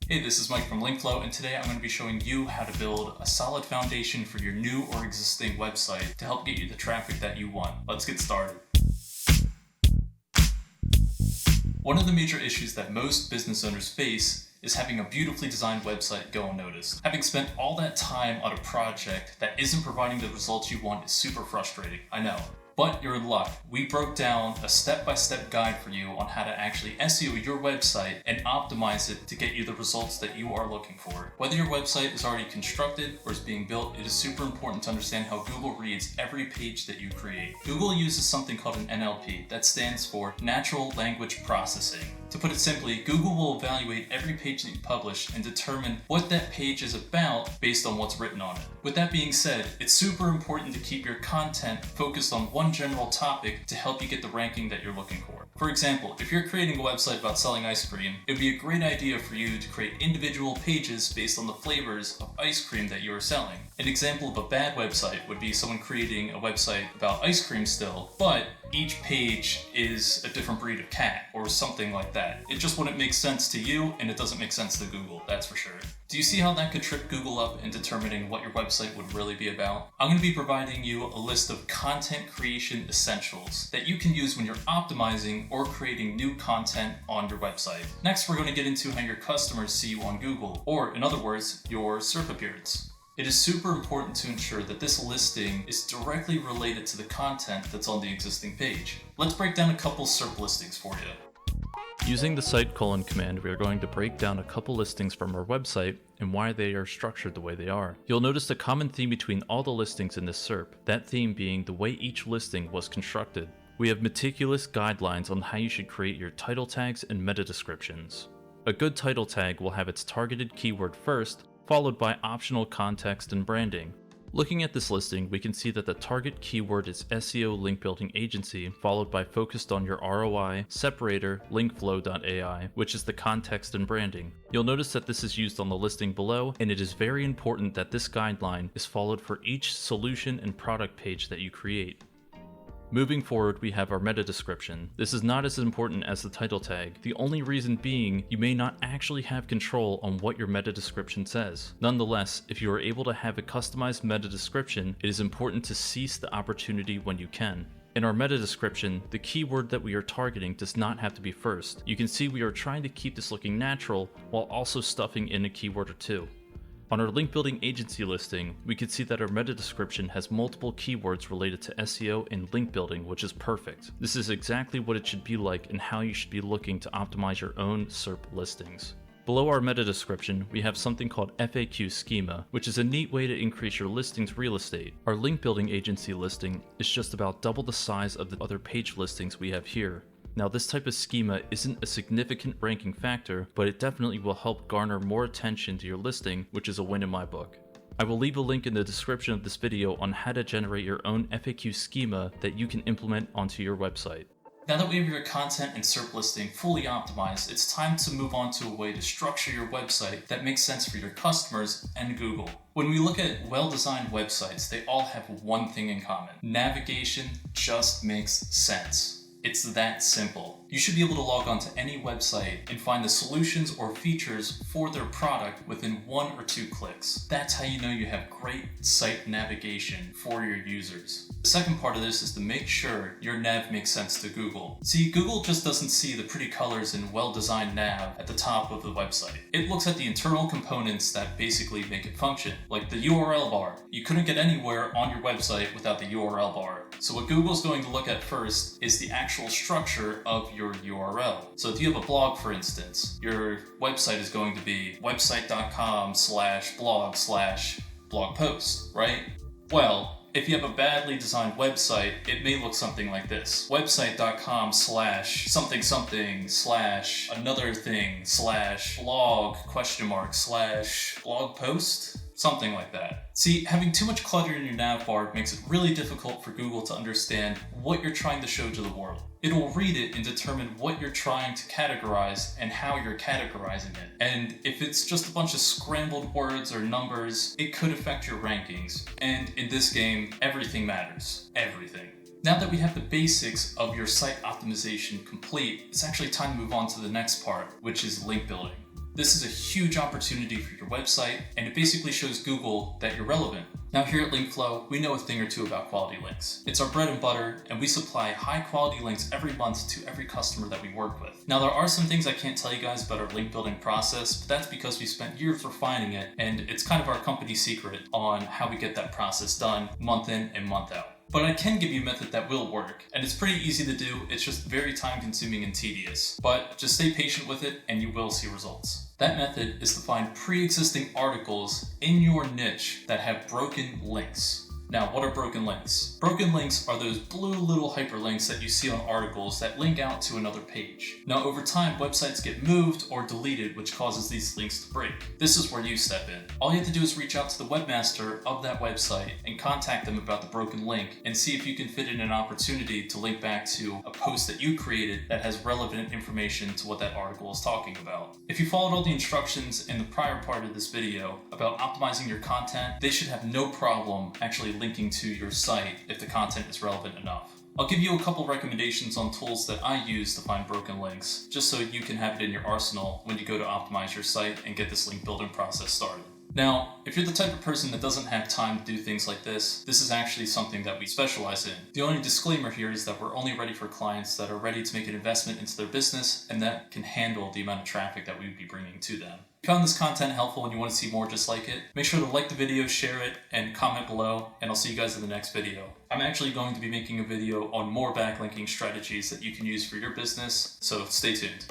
Hey, this is Mike from Linkflow, and today I'm going to be showing you how to build a solid foundation for your new or existing website to help get you the traffic that you want. Let's get started. One of the major issues that most business owners face is having a beautifully designed website go unnoticed. Having spent all that time on a project that isn't providing the results you want is super frustrating, I know. But you're in luck. We broke down a step-by-step guide for you on how to actually SEO your website and optimize it to get you the results that you are looking for. Whether your website is already constructed or is being built, it is super important to understand how Google reads every page that you create. Google uses something called an NLP, that stands for Natural Language Processing. To put it simply, Google will evaluate every page that you publish and determine what that page is about based on what's written on it. With that being said, it's super important to keep your content focused on one general topic to help you get the ranking that you're looking for. For example, if you're creating a website about selling ice cream, it would be a great idea for you to create individual pages based on the flavors of ice cream that you are selling. An example of a bad website would be someone creating a website about ice cream still, but each page is a different breed of cat or something like that. It just wouldn't make sense to you, and it doesn't make sense to Google, that's for sure. Do you see how that could trip Google up in determining what your website would really be about? I'm going to be providing you a list of content creation essentials that you can use when you're optimizing or creating new content on your website. Next, we're going to get into how your customers see you on Google, or in other words, your SERP appearance. It is super important to ensure that this listing is directly related to the content that's on the existing page. Let's break down a couple SERP listings for you. Using the site : command, we are going to break down a couple listings from our website and why they are structured the way they are. You'll notice a common theme between all the listings in this SERP, that theme being the way each listing was constructed. We have meticulous guidelines on how you should create your title tags and meta descriptions. A good title tag will have its targeted keyword first, followed by optional context and branding. Looking at this listing, we can see that the target keyword is SEO Linkbuilding Agency, followed by focused on your ROI, separator, linkflow.ai, which is the context and branding. You'll notice that this is used on the listing below, and it is very important that this guideline is followed for each solution and product page that you create. Moving forward, we have our meta description. This is not as important as the title tag, the only reason being you may not actually have control on what your meta description says. Nonetheless, if you are able to have a customized meta description, it is important to seize the opportunity when you can. In our meta description, the keyword that we are targeting does not have to be first. You can see we are trying to keep this looking natural while also stuffing in a keyword or two. On our Linkbuilding Agency listing, we can see that our meta description has multiple keywords related to SEO and link building, which is perfect. This is exactly what it should be like and how you should be looking to optimize your own SERP listings. Below our meta description, we have something called FAQ Schema, which is a neat way to increase your listing's real estate. Our Linkbuilding Agency listing is just about double the size of the other page listings we have here. Now, this type of schema isn't a significant ranking factor, but it definitely will help garner more attention to your listing, which is a win in my book. I will leave a link in the description of this video on how to generate your own FAQ schema that you can implement onto your website. Now that we have your content and SERP listing fully optimized, it's time to move on to a way to structure your website that makes sense for your customers and Google. When we look at well-designed websites, they all have one thing in common. Navigation just makes sense. It's that simple. You should be able to log on to any website and find the solutions or features for their product within 1 or 2 clicks. That's how you know you have great site navigation for your users. The second part of this is to make sure your nav makes sense to Google. See, Google just doesn't see the pretty colors and well-designed nav at the top of the website. It looks at the internal components that basically make it function, like the URL bar. You couldn't get anywhere on your website without the URL bar. So what Google's going to look at first is the actual structure of your URL. So if you have a blog, for instance, your website is going to be website.com/blog/blog post, right? Well, if you have a badly designed website, it may look something like this. website.com/something/blog??/blog post? Something like that. See, having too much clutter in your nav bar makes it really difficult for Google to understand what you're trying to show to the world. It will read it and determine what you're trying to categorize and how you're categorizing it. And if it's just a bunch of scrambled words or numbers, it could affect your rankings. And in this game, everything matters. Everything. Now that we have the basics of your site optimization complete, it's actually time to move on to the next part, which is link building. This is a huge opportunity for your website, and it basically shows Google that you're relevant. Now here at Linkflow, we know a thing or two about quality links. It's our bread and butter, and we supply high quality links every month to every customer that we work with. Now there are some things I can't tell you guys about our link building process, but that's because we spent years refining it, and it's kind of our company secret on how we get that process done month in and month out. But I can give you a method that will work, and it's pretty easy to do. It's just very time consuming and tedious, but just stay patient with it and you will see results. That method is to find pre-existing articles in your niche that have broken links. Now, what are broken links? Broken links are those blue little hyperlinks that you see on articles that link out to another page. Now, over time, websites get moved or deleted, which causes these links to break. This is where you step in. All you have to do is reach out to the webmaster of that website and contact them about the broken link and see if you can fit in an opportunity to link back to a post that you created that has relevant information to what that article is talking about. If you followed all the instructions in the prior part of this video about optimizing your content, they should have no problem actually linking to your site if the content is relevant enough. I'll give you a couple recommendations on tools that I use to find broken links, just so you can have it in your arsenal when you go to optimize your site and get this link building process started. Now, if you're the type of person that doesn't have time to do things like this is actually something that we specialize in. The only disclaimer here is that we're only ready for clients that are ready to make an investment into their business and that can handle the amount of traffic that we would be bringing to them. If you found this content helpful and you want to see more just like it, make sure to like the video, share it, and comment below, and I'll see you guys in the next video. I'm actually going to be making a video on more backlinking strategies that you can use for your business, so stay tuned.